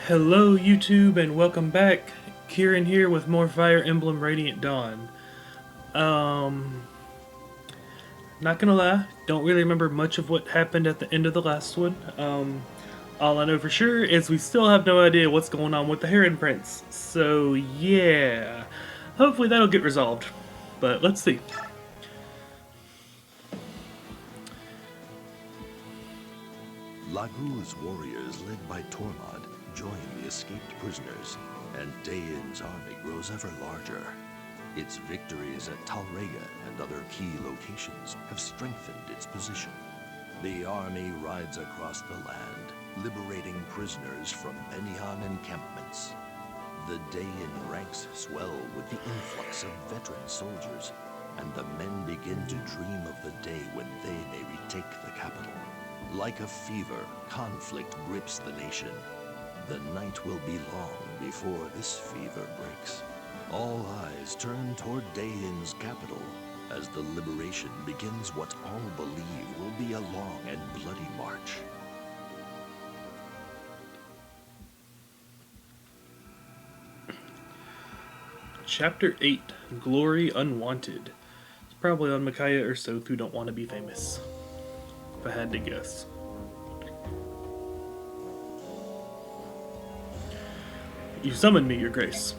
Hello YouTube and welcome back. Kheran here with more Fire Emblem Radiant Dawn. Um, Not gonna lie, don't really remember much of what happened at the end of the last one. All I know for sure is we still have no idea what's going on with the Heron Prince. So yeah, hopefully that'll get resolved. But let's see. Lagu's warriors, led by Tormod, join the escaped prisoners, and Dayan's army grows ever larger. Its victories at Talrega and other key locations have strengthened its position. The army rides across the land, liberating prisoners from Benyan encampments. The Dayan ranks swell with the influx of veteran soldiers, and the men begin to dream of the day when they may retake the capital. Like a fever, conflict grips the nation. The night will be long before this fever breaks. All eyes turn toward Dayan's capital as the liberation begins what all believe will be a long and bloody march. Chapter 8, Glory Unwanted. It's probably on Micaiah or Soth who don't want to be famous. If I had to guess. You summoned me, Your Grace.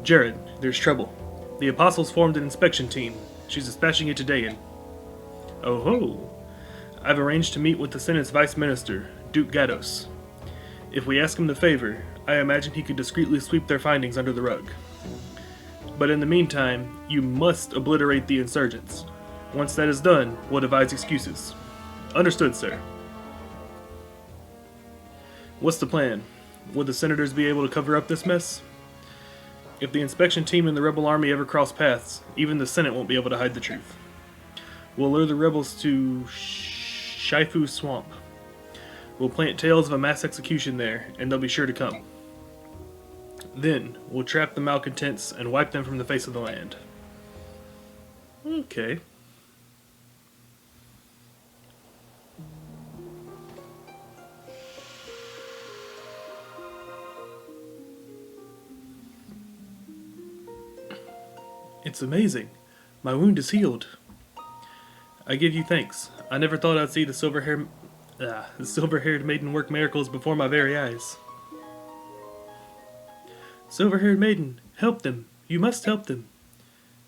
Jared, there's trouble. The Apostles formed an inspection team. She's dispatching it to Dayan. Oh ho! I've arranged to meet with the Senate's Vice Minister, Duke Gatos. If we ask him the favor, I imagine he could discreetly sweep their findings under the rug. But in the meantime, you must obliterate the insurgents. Once that is done, we'll devise excuses. Understood, sir. What's the plan? Would the senators be able to cover up this mess? If the inspection team and the rebel army ever cross paths, even the Senate won't be able to hide the truth. We'll lure the rebels to Shifu Swamp. We'll plant tales of a mass execution there, and they'll be sure to come. Then, we'll trap the malcontents and wipe them from the face of the land. Okay. It's amazing. My wound is healed. I give you thanks. I never thought I'd see the silver-haired maiden work miracles before my very eyes. Silver-haired maiden, help them. You must help them.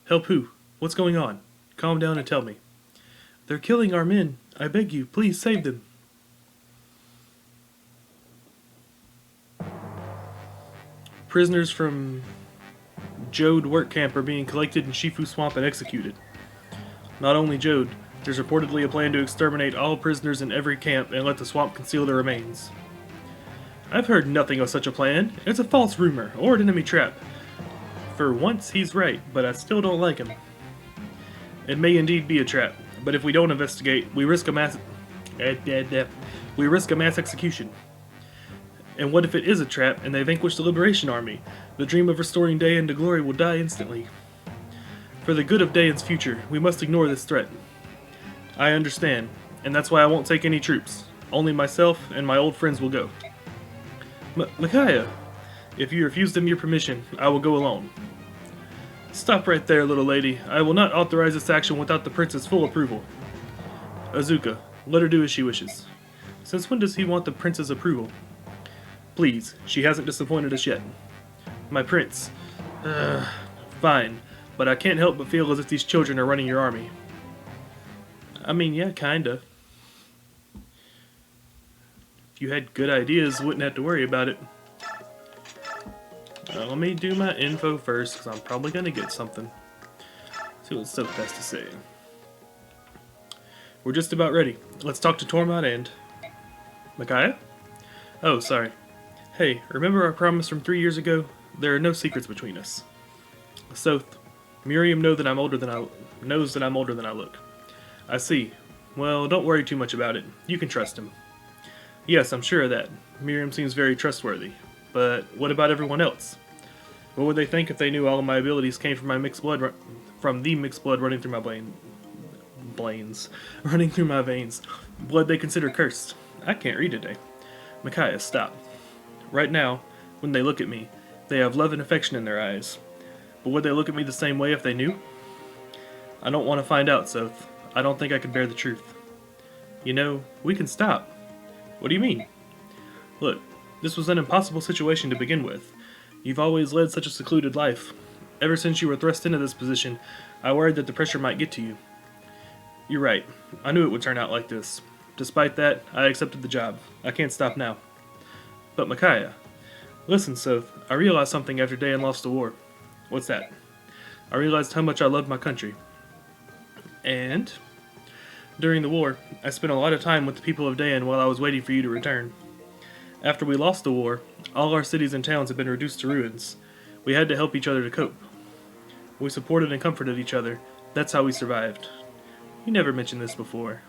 Help who? What's going on? Calm down and tell me. They're killing our men. I beg you, please save them. Prisoners from Jode work camp are being collected in Shifu Swamp and executed. Not only Jode, there's reportedly a plan to exterminate all prisoners in every camp and let the swamp conceal their remains. I've heard nothing of such a plan. It's a false rumor, or an enemy trap. For once, he's right, but I still don't like him. It may indeed be a trap, but if we don't investigate, we risk a mass execution. And what if it is a trap and they vanquish the Liberation Army? The dream of restoring Dayan to glory will die instantly. For the good of Dayan's future, we must ignore this threat. I understand, and that's why I won't take any troops. Only myself and my old friends will go. Micaiah, if you refuse them your permission, I will go alone. Stop right there, little lady. I will not authorize this action without the prince's full approval. Azuka, let her do as she wishes. Since when does he want the prince's approval? Please, she hasn't disappointed us yet. My prince. Fine, but I can't help but feel as if these children are running your army. I mean, yeah, kinda. If you had good ideas, wouldn't have to worry about it. Let me do my info first, because I'm probably gonna get something. See what Soap has to say. We're just about ready. Let's talk to Tormod and... Micaiah? Oh, sorry. Hey, remember our promise from 3 years ago? There are no secrets between us. Soth, Miriam knows that I'm older than I look. I see. Well, don't worry too much about it. You can trust him. Yes, I'm sure of that. Miriam seems very trustworthy. But what about everyone else? What would they think if they knew all of my abilities came from from the mixed blood running through my running through my veins? Blood they consider cursed. I can't read today. Micaiah, stop. Right now, when they look at me, they have love and affection in their eyes. But would they look at me the same way if they knew? I don't want to find out, Soth. I don't think I could bear the truth. You know, we can stop. What do you mean? Look, this was an impossible situation to begin with. You've always led such a secluded life. Ever since you were thrust into this position, I worried that the pressure might get to you. You're right. I knew it would turn out like this. Despite that, I accepted the job. I can't stop now. But Micaiah, listen, Soth, I realized something after Dayan lost the war. What's that? I realized how much I loved my country. And? During the war, I spent a lot of time with the people of Dayan while I was waiting for you to return. After we lost the war, all our cities and towns had been reduced to ruins. We had to help each other to cope. We supported and comforted each other. That's how we survived. You never mentioned this before.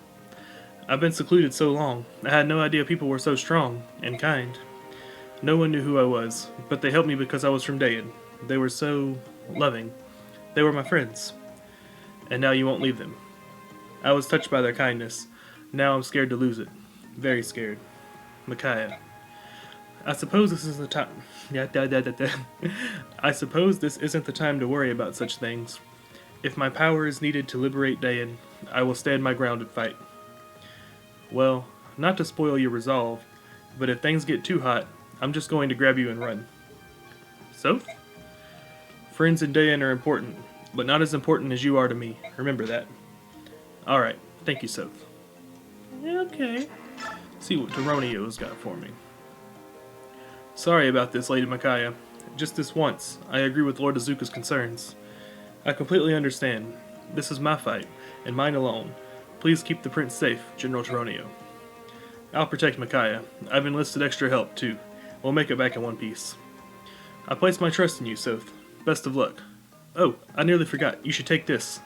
I've been secluded so long, I had no idea people were so strong and kind. No one knew who I was, but they helped me because I was from Dayan. They were so loving. They were my friends. And now you won't leave them. I was touched by their kindness. Now I'm scared to lose it. Very scared. Micaiah. I suppose this is the time. I suppose this isn't the time to worry about such things. If my power is needed to liberate Dayan, I will stand my ground and fight. Well, not to spoil your resolve, but if things get too hot, I'm just going to grab you and run. Soth? Friends in Dayan are important, but not as important as you are to me. Remember that. Alright, thank you, Soth. Okay. See what Taronio's got for me. Sorry about this, Lady Micaiah. Just this once, I agree with Lord Azuka's concerns. I completely understand. This is my fight, and mine alone. Please keep the prince safe, General Taronio. I'll protect Micaiah. I've enlisted extra help, too. We'll make it back in one piece. I place my trust in you, Soth. Best of luck. Oh, I nearly forgot. You should take this.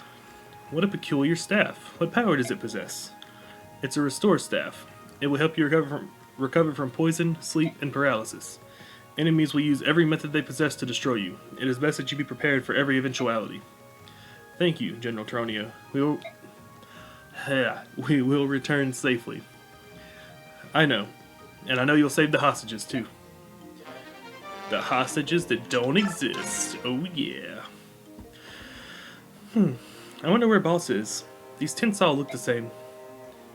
What a peculiar staff. What power does it possess? It's a restore staff. It will help you recover from poison, sleep, and paralysis. Enemies will use every method they possess to destroy you. It is best that you be prepared for every eventuality. Thank you, General Taronio. We will return safely. I know. And I know you'll save the hostages, too. The hostages that don't exist. Oh, yeah. I wonder where Boss is. These tents all look the same.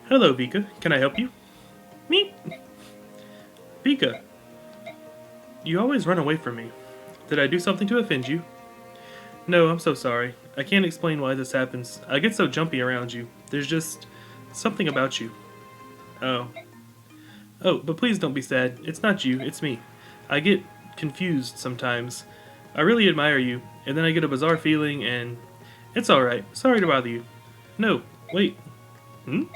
Hello, Vika. Can I help you? Me? Vika. You always run away from me. Did I do something to offend you? No, I'm so sorry. I can't explain why this happens. I get so jumpy around you. There's just something about you. Oh. Oh, but please don't be sad. It's not you, it's me. I get confused sometimes. I really admire you, and then I get a bizarre feeling, and it's alright. Sorry to bother you. No, wait. I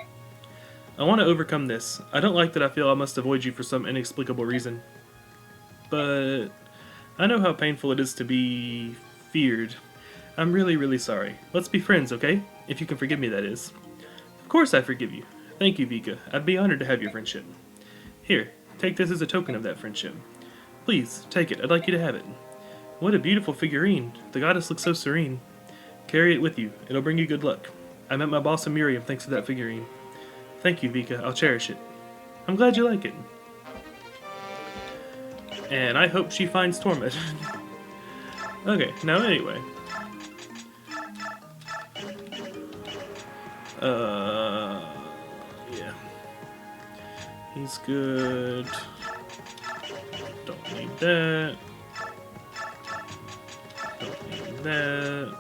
want to overcome this. I don't like that I feel I must avoid you for some inexplicable reason. But I know how painful it is to be feared. I'm really, really sorry. Let's be friends, okay? If you can forgive me, that is. Of course I forgive you. Thank you, Vika. I'd be honored to have your friendship. Here, take this as a token of that friendship. Please, take it. I'd like you to have it. What a beautiful figurine. The goddess looks so serene. Carry it with you. It'll bring you good luck. I met my boss in Miriam thanks to that figurine. Thank you, Vika. I'll cherish it. I'm glad you like it. And I hope she finds Torment. Okay, now anyway. Yeah. He's good. Don't need that. Don't need that.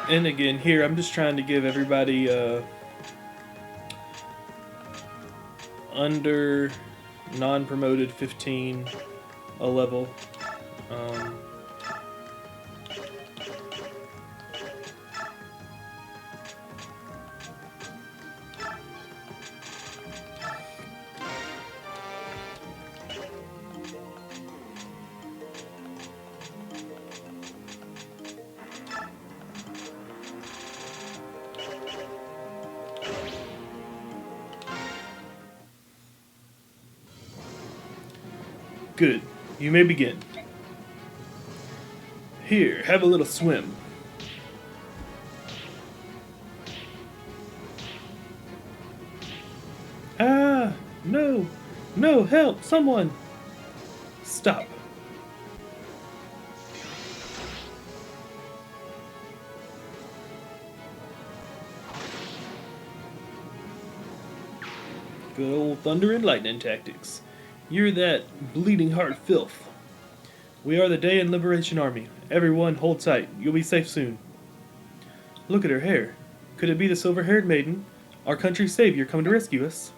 And again, here I'm just trying to give everybody under non-promoted 15 a level. Um, Good. You may begin. Here, have a little swim. Ah! No! No! Help! Someone! Stop. Good old thunder and lightning tactics. You're that bleeding heart filth. We are the Dayan Liberation Army. Everyone, hold tight. You'll be safe soon. Look at her hair. Could it be the silver-haired maiden? Our country's savior come to rescue us?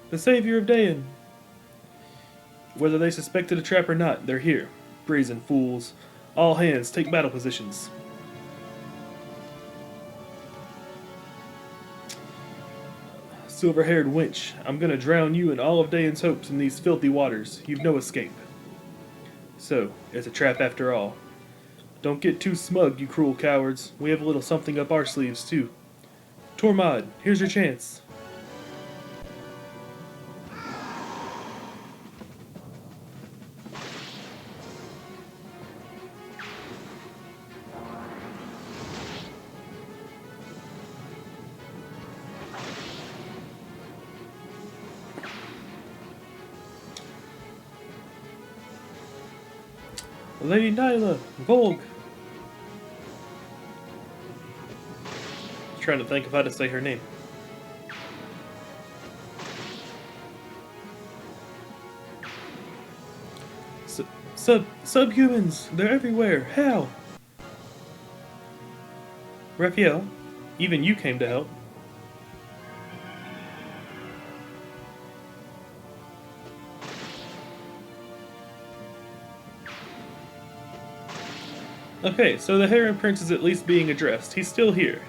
The savior of Dayan. Whether they suspected a trap or not, they're here. Brazen fools. All hands, take battle positions. Silver-haired wench, I'm gonna drown you and all of Dayan's hopes in these filthy waters. You've no escape. So, it's a trap after all. Don't get too smug, you cruel cowards. We have a little something up our sleeves, too. Tormod, here's your chance. Lady Nyla, Volg. Trying to think of how to say her name. Subhumans, they're everywhere. How? Raphael, even you came to help. Okay, so the Heron Prince is at least being addressed. He's still here.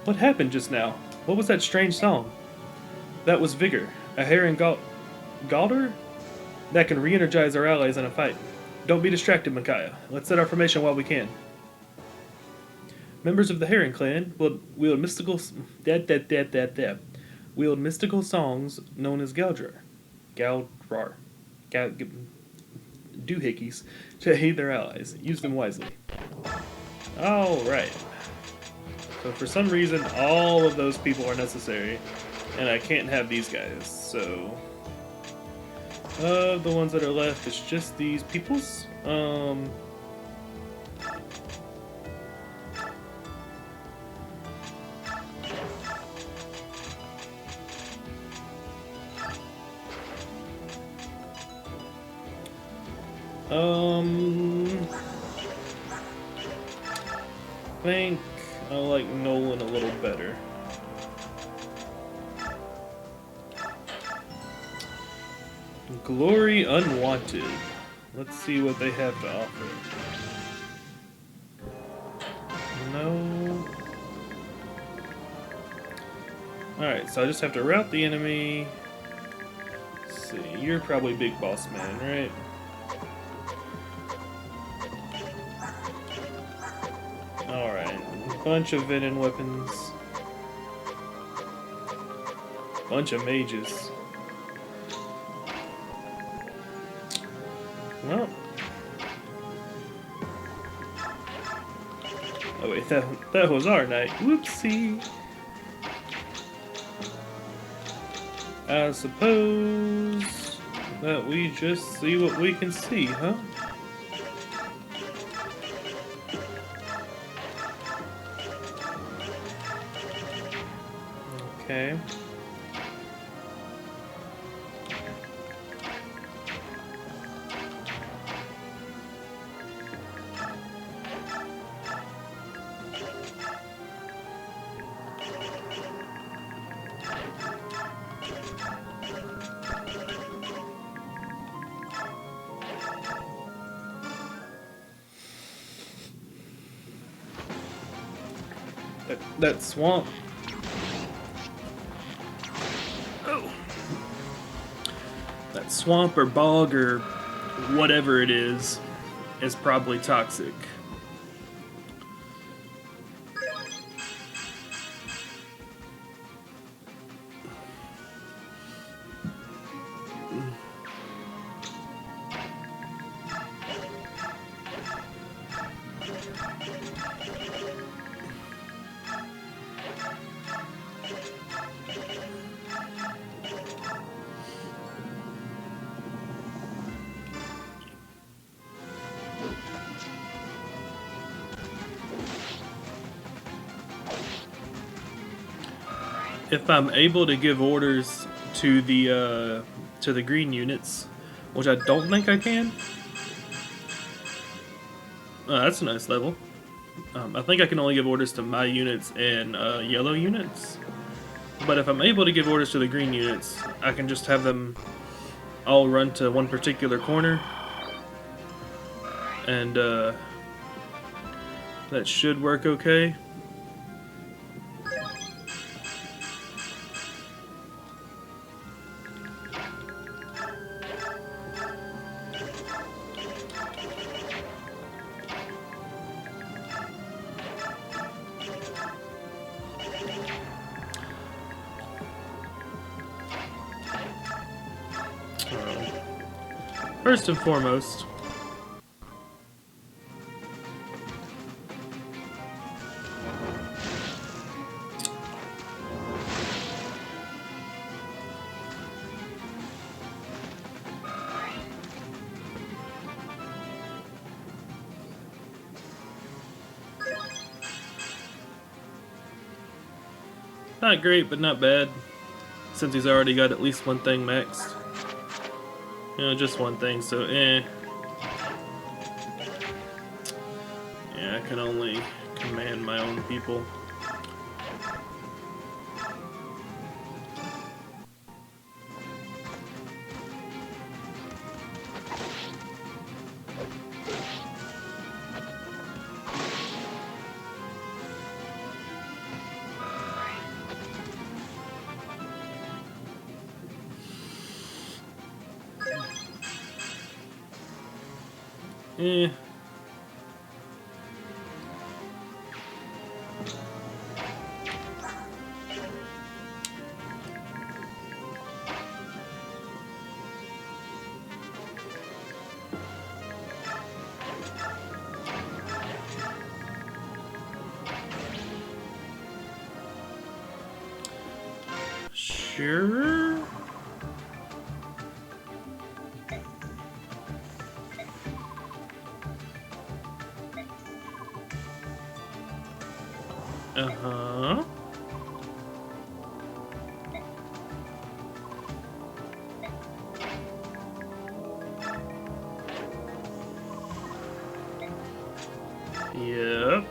What happened just now? What was that strange song? That was Vigor, a Heron Galder that can re-energize our allies in a fight. Don't be distracted, Micaiah. Let's set our formation while we can. Members of the Heron clan will wield mystical songs known as Galdrar. Doohickeys to aid their allies. Use them wisely. Alright. So for some reason, all of those people are necessary, and I can't have these guys, so... the ones that are left, it's just these peoples. I think I like Nolan a little better. Glory Unwanted. Let's see what they have to offer. No. Alright, so I just have to rout the enemy. Let's see, you're probably Big Boss Man, right? Alright, bunch of venom weapons. Bunch of mages. Well. Oh wait, that was our night. Whoopsie. I suppose that we just see what we can see, huh? Okay. That swamp. Oh. That swamp or bog or whatever it is probably toxic. If I'm able to give orders to the green units, which I don't think I can. That's a nice level. I think I can only give orders to my units and yellow units. But if I'm able to give orders to the green units, I can just have them all run to one particular corner. And that should work okay. First and foremost, not great, but not bad, since he's already got at least one thing maxed. You know, just one thing, so Yeah, I can only command my own people. Eh. Sure. Uh-huh. Yep.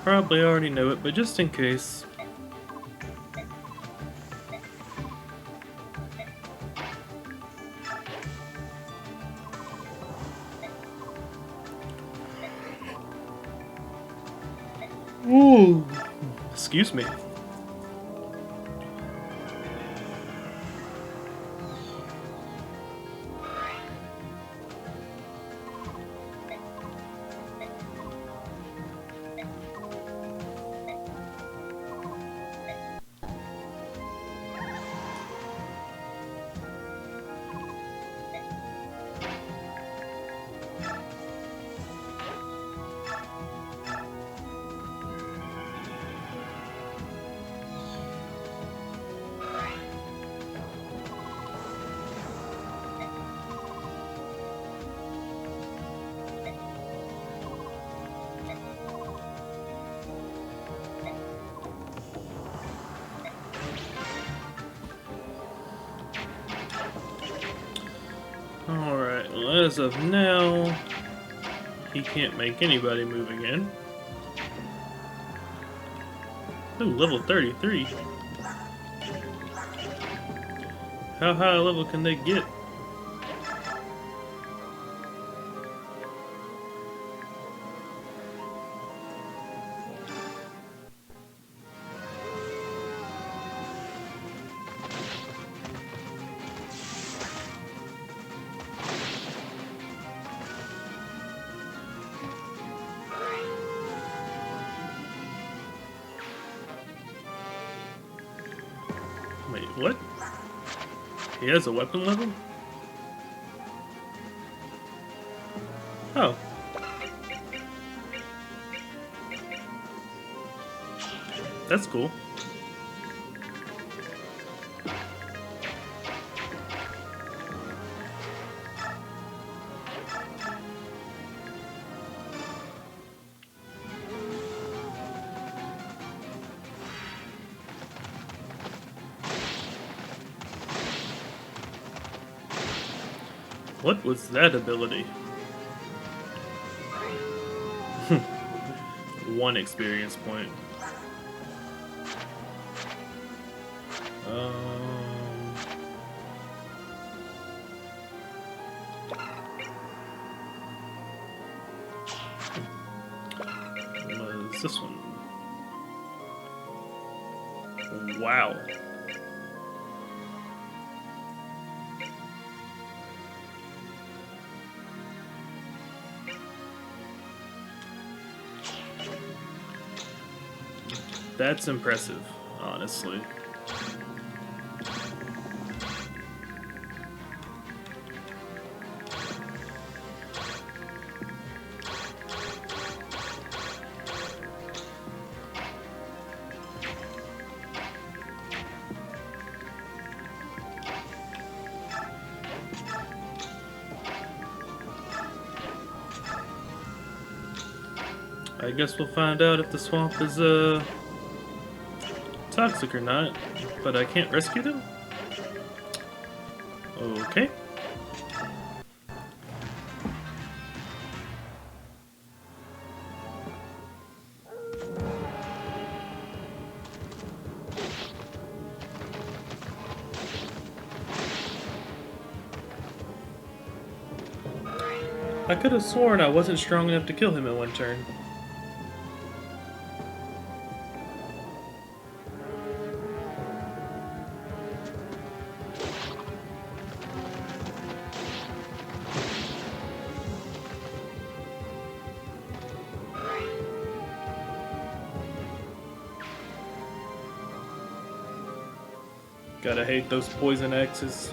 Probably already know it, but just in case. Ooh. Excuse me. Alright, well, as of now, he can't make anybody move again. Ooh, level 33. How high a level can they get? Wait, what? He has a weapon level? Oh. That's cool. What was that ability? 1 experience point. What is this one? Wow. That's impressive, honestly. I guess we'll find out if the swamp is toxic or not, but I can't rescue them? Okay. I could have sworn I wasn't strong enough to kill him in 1 turn. Gotta hate those poison axes.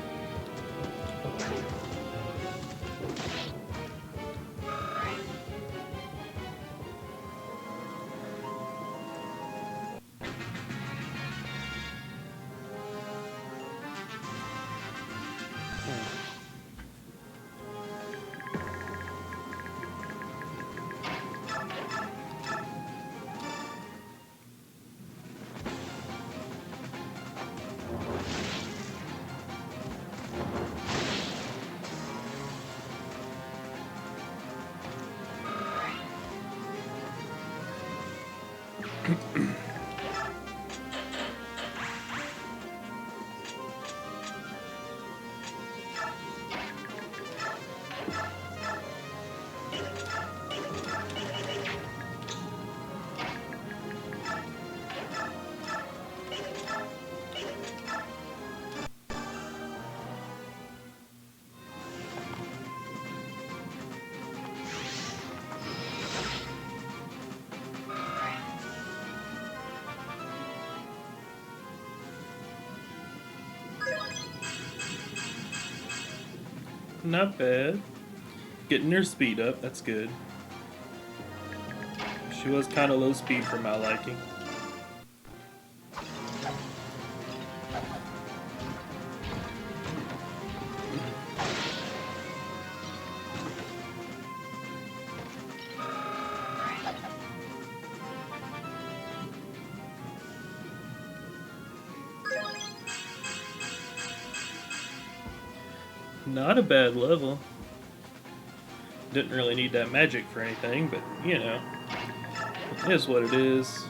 Not bad. Getting her speed up, that's good. She was kind of low speed for my liking. Not a bad level. Didn't really need that magic for anything, but you know, it is what it is.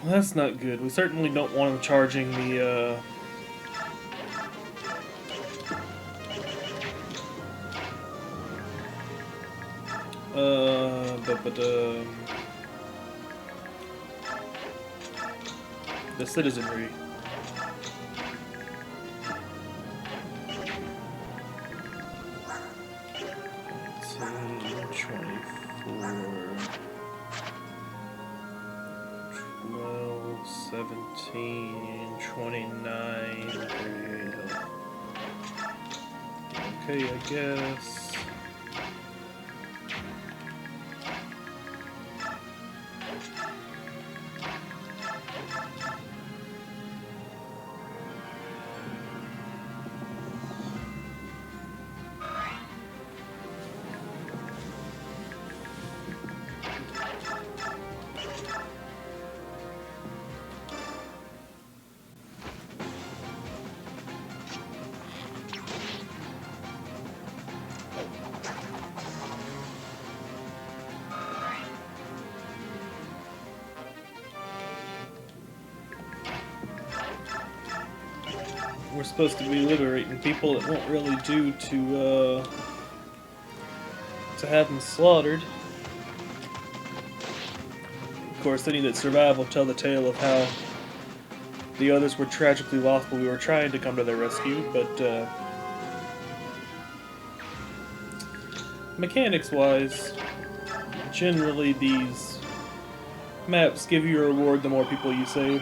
Well, that's not good. We certainly don't want them charging the, the citizenry. Okay, I guess. We're supposed to be liberating people that won't really do to have them slaughtered. Of course, any that survive will tell the tale of how the others were tragically lost, but we were trying to come to their rescue. But mechanics-wise, generally these maps give you a reward the more people you save.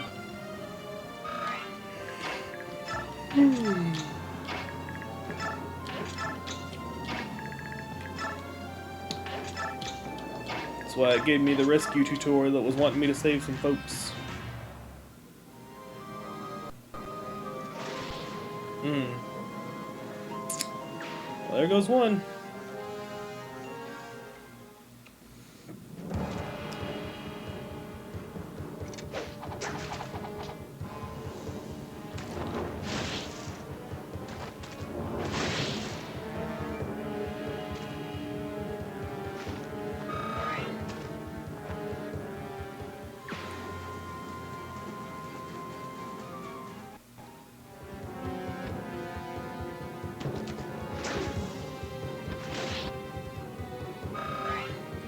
That's why it gave me the rescue tutorial that was wanting me to save some folks. Well, there goes one.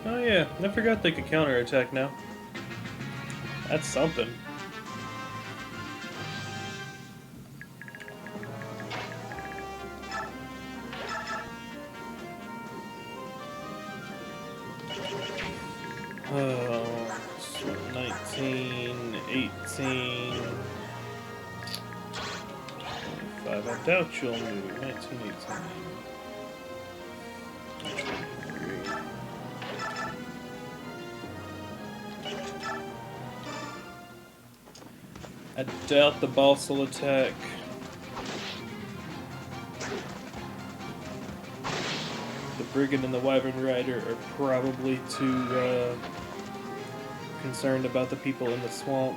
Oh yeah, I forgot they could counterattack now. That's something. Oh, 19, 18, 25. I doubt you'll move. 19, 18. 23. I doubt the boss will attack. The Brigand and the Wyvern Rider are probably too concerned about the people in the swamp.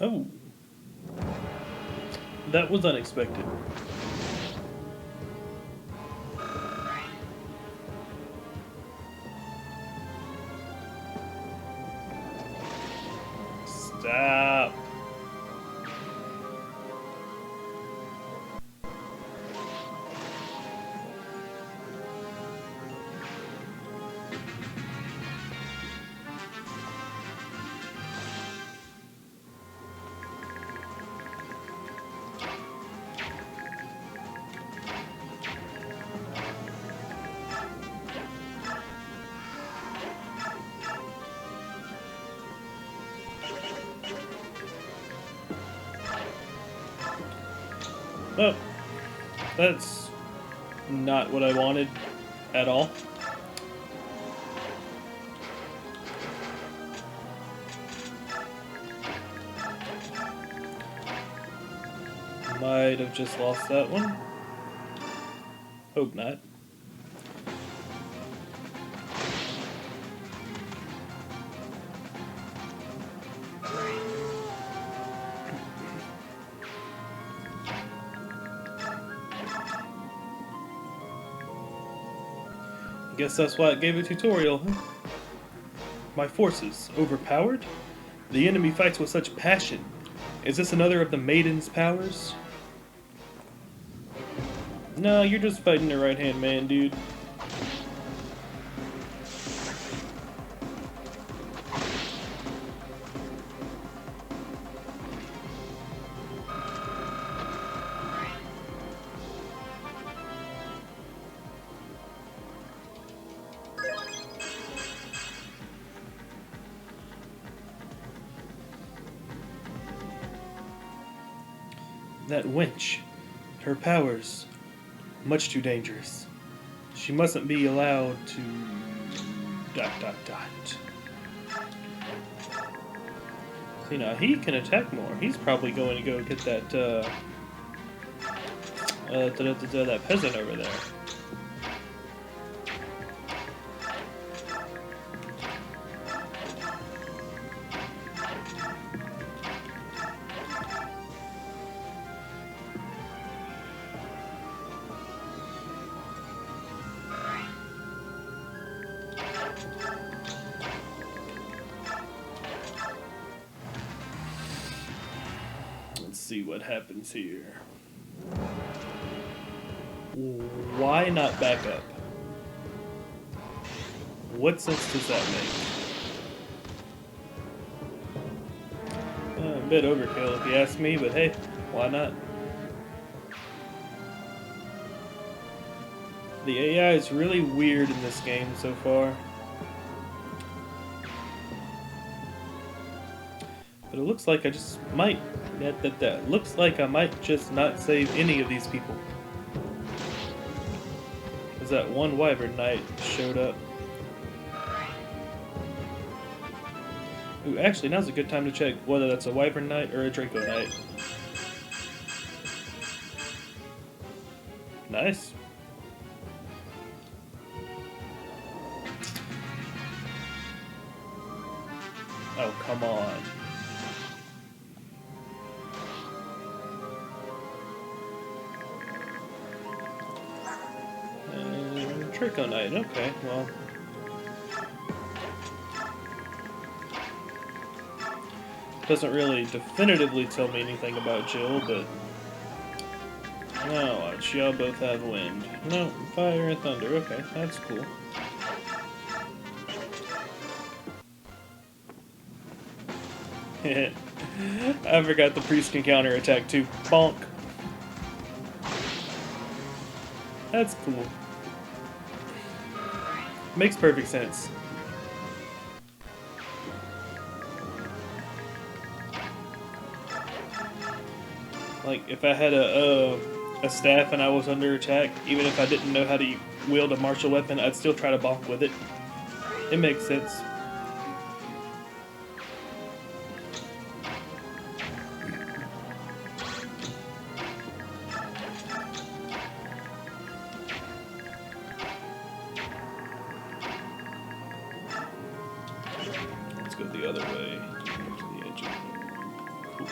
Oh. That was unexpected. Stop. Oh, that's not what I wanted at all. Might have just lost that one. Hope not. Guess that's why it gave a tutorial, huh? My forces overpowered? The enemy fights with such passion. Is this another of the maiden's powers? No, you're just fighting the right-hand man, dude. That wench. Her powers. Much too dangerous. She mustn't be allowed to... ... See, now he can attack more. He's probably going to go get that, that peasant over there. See what happens here. Why not back up? What sense does that make? A bit overkill if you ask me, but hey, why not? The AI is really weird in this game so far. But it looks like I just might... That looks like I might just not save any of these people. Because that one Wyvern Knight showed up. Ooh, actually, now's a good time to check whether that's a Wyvern Knight or a Draco Knight. Nice. Oh, come on. Draco Knight, okay, well. Doesn't really definitively tell me anything about Jill, but... Now watch, y'all both have wind. No, fire and thunder, okay, that's cool. I forgot the priest can counter attack too. Bonk. That's cool. Makes perfect sense. Like, if I had a staff and I was under attack, even if I didn't know how to wield a martial weapon, I'd still try to bonk with it. It makes sense. Let's go the other way. To the edge. Cool.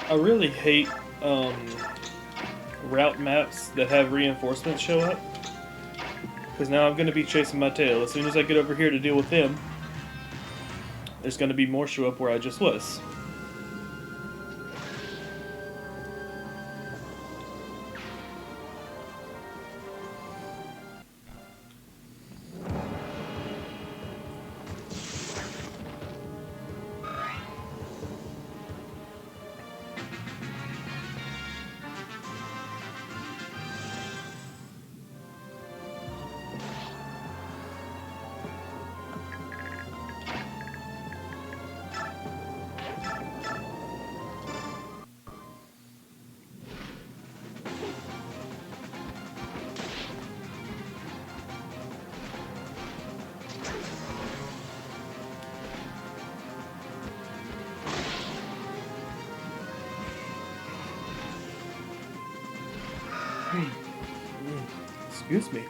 I really hate route maps that have reinforcements show up, because now I'm going to be chasing my tail. As soon as I get over here to deal with them, there's going to be more show up where I just was. Excuse me.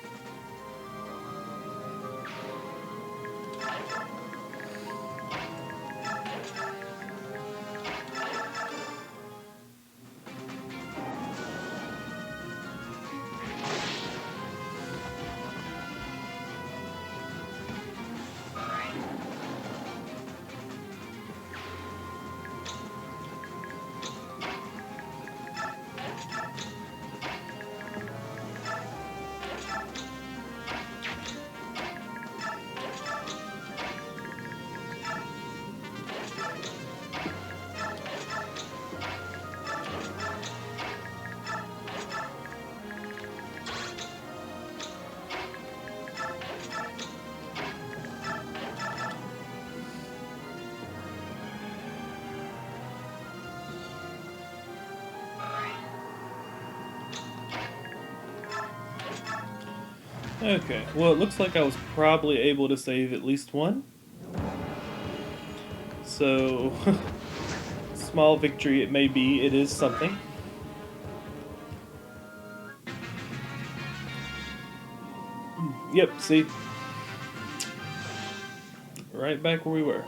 Okay, well, it looks like I was probably able to save at least one. So, small victory it may be, it is something. Yep, see? Right back where we were.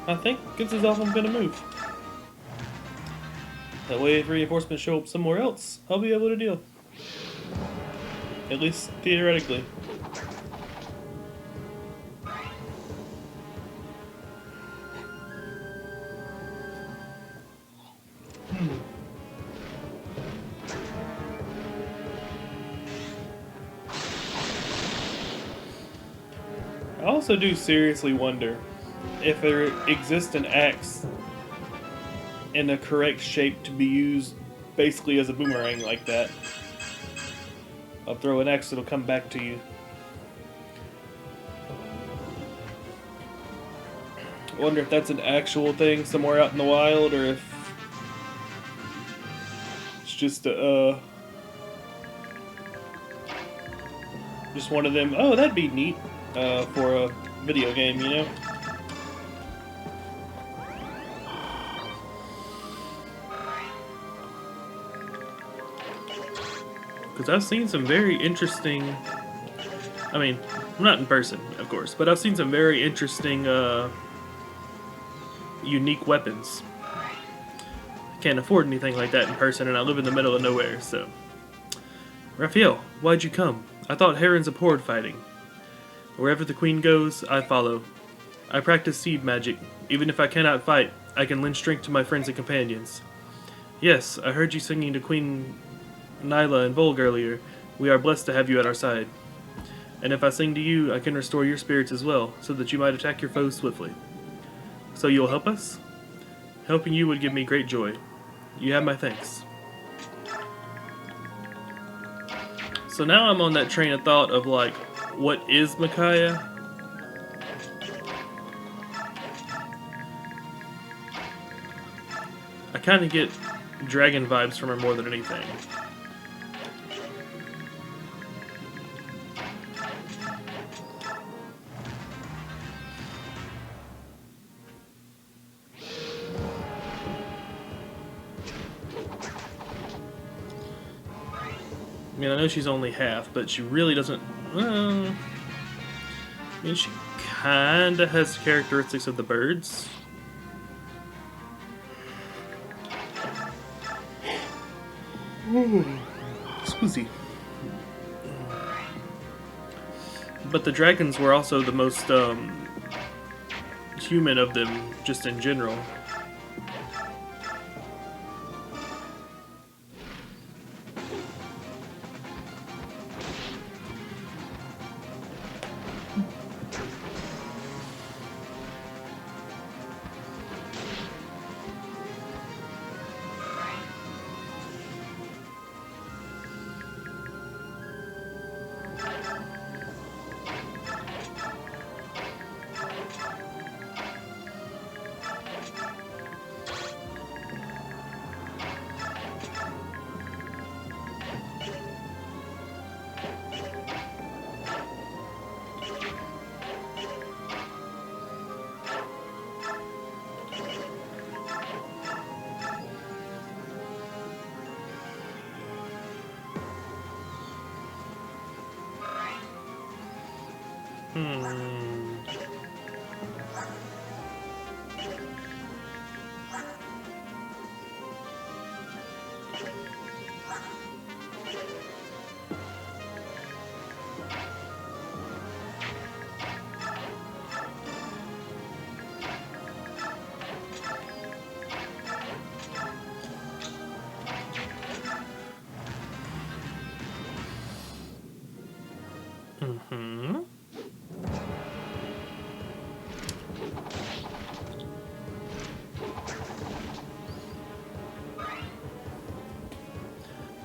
I think this is all I'm gonna move. That way, if reinforcements show up somewhere else, I'll be able to deal. At least theoretically. I also do seriously wonder if there exists an axe in the correct shape to be used basically as a boomerang like that. I'll throw an axe, it'll come back to you. I wonder if that's an actual thing somewhere out in the wild, or if it's just just one of them. Oh, that'd be neat for a video game, you know. Because I've seen some very interesting. I mean, not in person, of course, but I've seen some very interesting, unique weapons. I can't afford anything like that in person, and I live in the middle of nowhere, so. Raphael, why'd you come? I thought Kheran's abhorred fighting. Wherever the queen goes, I follow. I practice seed magic. Even if I cannot fight, I can lend strength to my friends and companions. Yes, I heard you singing to Queen Nyla and Volg earlier. We are blessed to have you at our side. And if I sing to you, I can restore your spirits as well, so that you might attack your foes swiftly. So you'll help us? Helping you would give me great joy. You have my thanks. So now I'm on that train of thought of like, what is Micaiah? I kind of get dragon vibes from her more than anything. I mean, I know she's only half, but she really doesn't. Well, I mean, she kinda has characteristics of the birds. Squeezy. But the dragons were also the most human of them, just in general.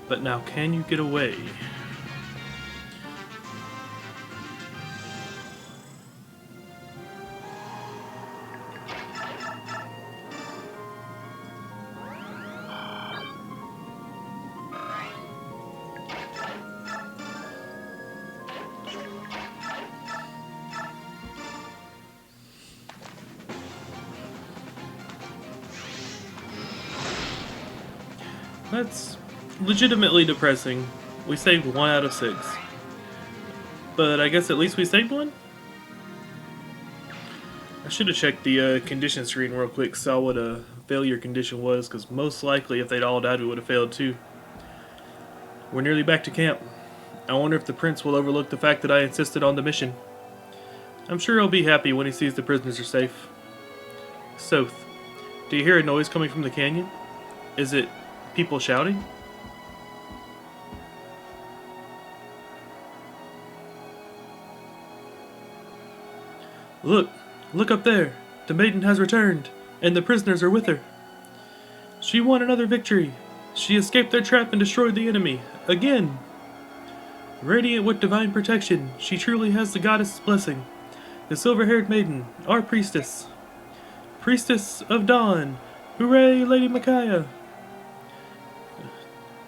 But now, can you get away? That's legitimately depressing. We saved 1 out of 6. But I guess at least we saved one? should have checked the condition screen real quick, saw what a failure condition was, because most likely if they'd all died, we would have failed too. We're nearly back to camp. I wonder if the prince will overlook the fact that I insisted on the mission. I'm sure he'll be happy when he sees the prisoners are safe. Soth, do you hear a noise coming from the canyon? Is it people shouting? Look up there. The maiden has returned, and the prisoners are with her. She won another victory. She escaped their trap and destroyed the enemy. Again. Radiant with divine protection, she truly has the goddess' blessing. The silver-haired maiden, our priestess. Priestess of Dawn. Hooray, Lady Micaiah.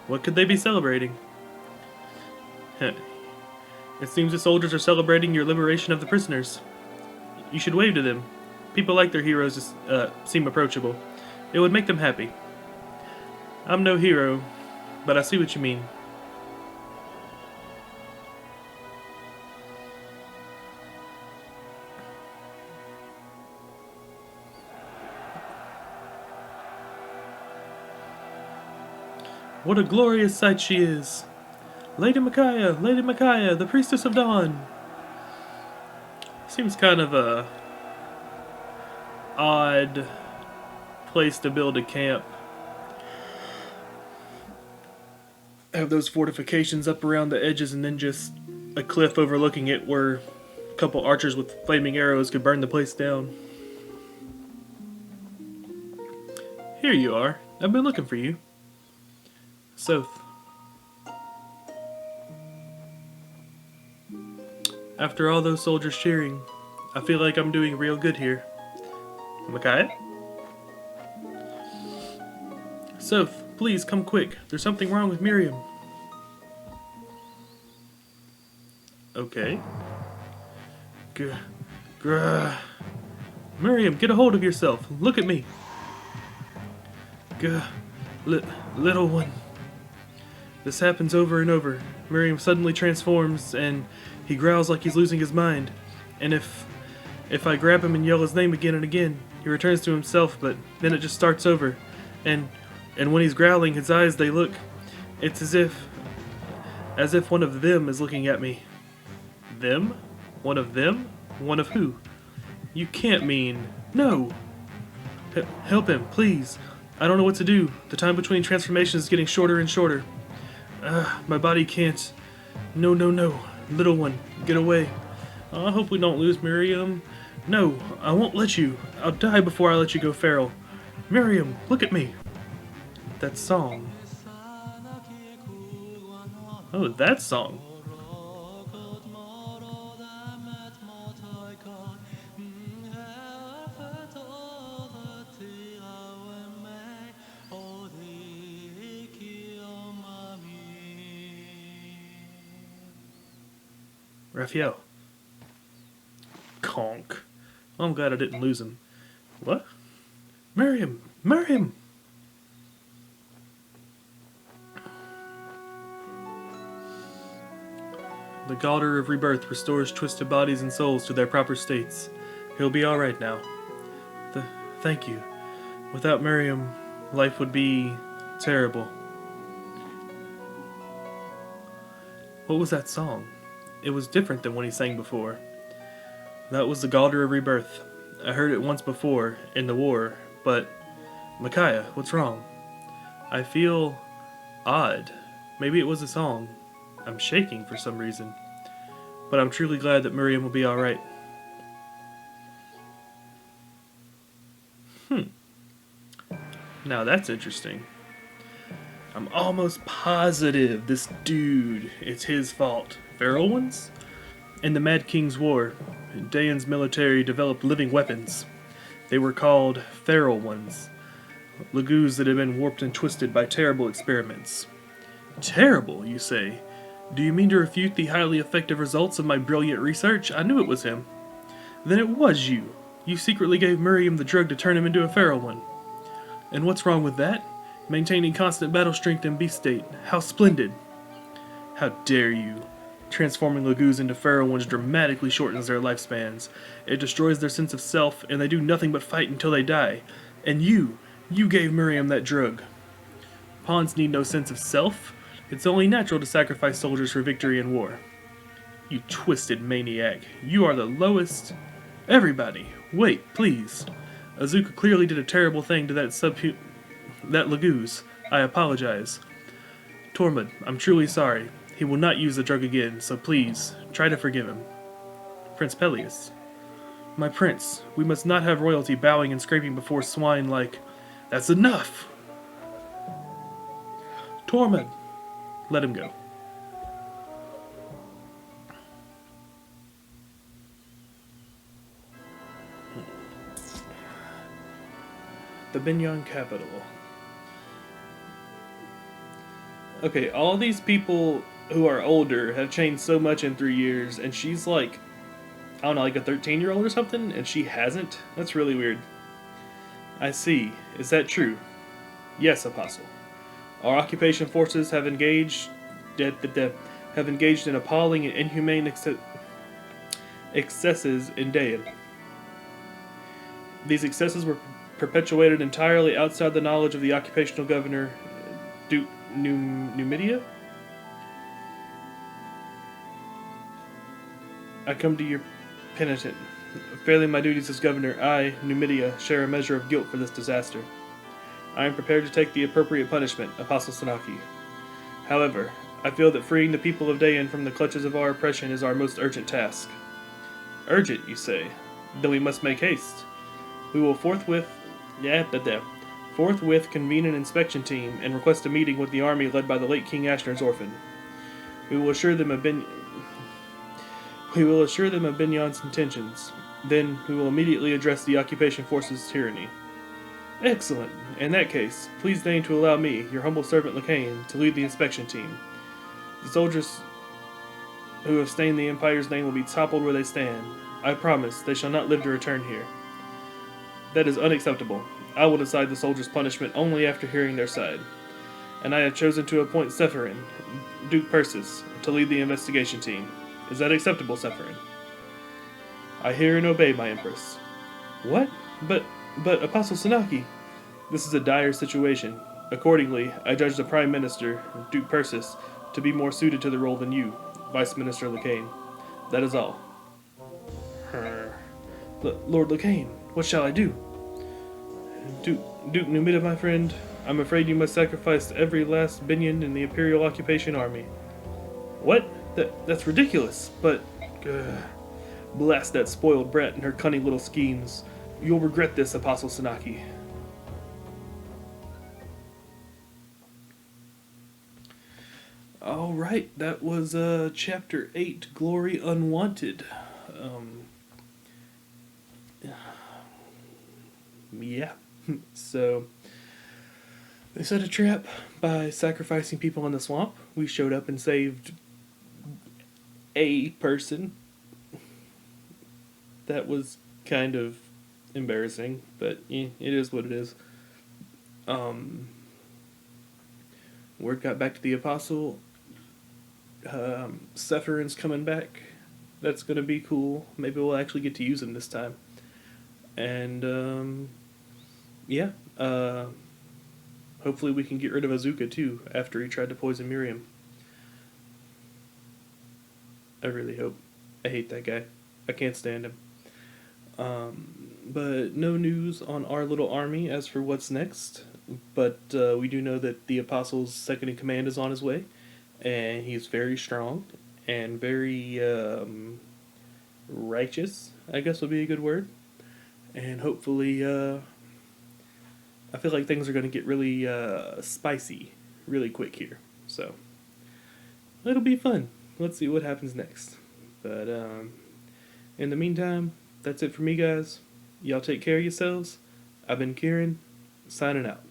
What could they be celebrating? It seems the soldiers are celebrating your liberation of the prisoners. You should wave to them. People like their heroes seem approachable. It would make them happy. I'm no hero, but I see what you mean. What a glorious sight she is! Lady Micaiah, the priestess of Dawn! Seems kind of a odd place to build a camp. Have those fortifications up around the edges and then just a cliff overlooking it where a couple archers with flaming arrows could burn the place down. Here you are. I've been looking for you. Soth. After all those soldiers cheering, I feel like I'm doing real good here. Micaiah? Soth, please come quick. There's something wrong with Miriam. Okay. Miriam, get a hold of yourself. Look at me. Little one. This happens over and over. Miriam suddenly transforms and he growls like he's losing his mind. And if I grab him and yell his name again and again, he returns to himself, but then it just starts over. And when he's growling, his eyes, they look, it's as if one of them is looking at me. Them? One of them? One of who? You can't mean... No! Help him, please. I don't know what to do. The time between transformations is getting shorter and shorter. My body can't... No. Little one, get away. I hope we don't lose Miriam. No, I won't let you. I'll die before I let you go feral. Miriam, look at me. That song. Oh, that song. Raphael. Conk. Oh, I'm glad I didn't lose him. What? Miriam! The Galder of Rebirth restores twisted bodies and souls to their proper states. He'll be alright now. Thank you. Without Miriam, life would be terrible. What was that song? It was different than what he sang before. That was the Galder of Rebirth. I heard it once before, in the war, but... Micaiah, what's wrong? I feel... odd. Maybe it was a song. I'm shaking for some reason. But I'm truly glad that Miriam will be alright. Now that's interesting. I'm almost positive this dude, it's his fault. Feral ones? In the Mad King's War, Dayan's military developed living weapons. They were called feral ones. Lagoos that had been warped and twisted by terrible experiments. Terrible, you say? Do you mean to refute the highly effective results of my brilliant research? I knew it was him. Then it was you. You secretly gave Miriam the drug to turn him into a feral one. And what's wrong with that? Maintaining constant battle strength and beast state. How splendid. How dare you? Transforming Lagoos into feral ones dramatically shortens their lifespans. It destroys their sense of self, and they do nothing but fight until they die. And you gave Miriam that drug. Pawns need no sense of self. It's only natural to sacrifice soldiers for victory in war. You twisted maniac. You are the lowest. Everybody, wait, please. Azuka clearly did a terrible thing to that Lagoos. I apologize. Tormund, I'm truly sorry. He will not use the drug again, so please, try to forgive him. Prince Peleus. My prince, we must not have royalty bowing and scraping before swine like... That's enough! Tormund! Let him go. The Binyan capital. Okay, all these people who are older have changed so much in 3 years, and she's like, I don't know, like a 13-year-old or something, and she hasn't? That's really weird. I see. Is that true? Yes, Apostle. Our occupation forces have engaged in appalling and inhumane excesses in Dayan. These excesses were perpetuated entirely outside the knowledge of the occupational governor, Duke Numidia? I come to your penitent. Failing my duties as governor, I, Numidia, share a measure of guilt for this disaster. I am prepared to take the appropriate punishment, Apostle Sanaki. However, I feel that freeing the people of Dayan from the clutches of our oppression is our most urgent task. Urgent, you say? Then we must make haste. We will forthwith convene an inspection team and request a meeting with the army led by the late King Ashner's orphan. We will assure them of Binyan's intentions. Then we will immediately address the occupation force's tyranny. Excellent. In that case, please deign to allow me, your humble servant Lakain, to lead the inspection team. The soldiers who have stained the Empire's name will be toppled where they stand. I promise they shall not live to return here. That is unacceptable. I will decide the soldiers' punishment only after hearing their side. And I have chosen to appoint Sephirin, Duke Persis, to lead the investigation team. Is that acceptable, Sephirin? I hear and obey, my Empress. What? But Apostle Sanaki, this is a dire situation. Accordingly, I judge the Prime Minister, Duke Persis, to be more suited to the role than you, Vice Minister Lakain. That is all. Lord Lakain, what shall I do? Duke Numida, my friend, I'm afraid you must sacrifice every last Binyan in the Imperial Occupation Army. What? That's ridiculous, but... blast that spoiled brat and her cunning little schemes. You'll regret this, Apostle Sanaki. Alright, that was Chapter 8, Glory Unwanted. Yeah. So, they set a trap by sacrificing people in the swamp. We showed up and saved a person. That was kind of embarrassing, but it is what it is. Word got back to the Apostle. Sephirin's coming back. That's going to be cool. Maybe we'll actually get to use him this time. And, hopefully we can get rid of Azuka too, after he tried to poison Miriam. I really hope. I hate that guy. I can't stand him. But no news on our little army as for what's next. But we do know that the Apostle's second-in-command is on his way. And he's very strong and very righteous, I guess would be a good word. And hopefully, I feel like things are going to get really spicy really quick here. So, it'll be fun. Let's see what happens next. But in the meantime, that's it for me, guys. Y'all take care of yourselves. I've been Kheran, signing out.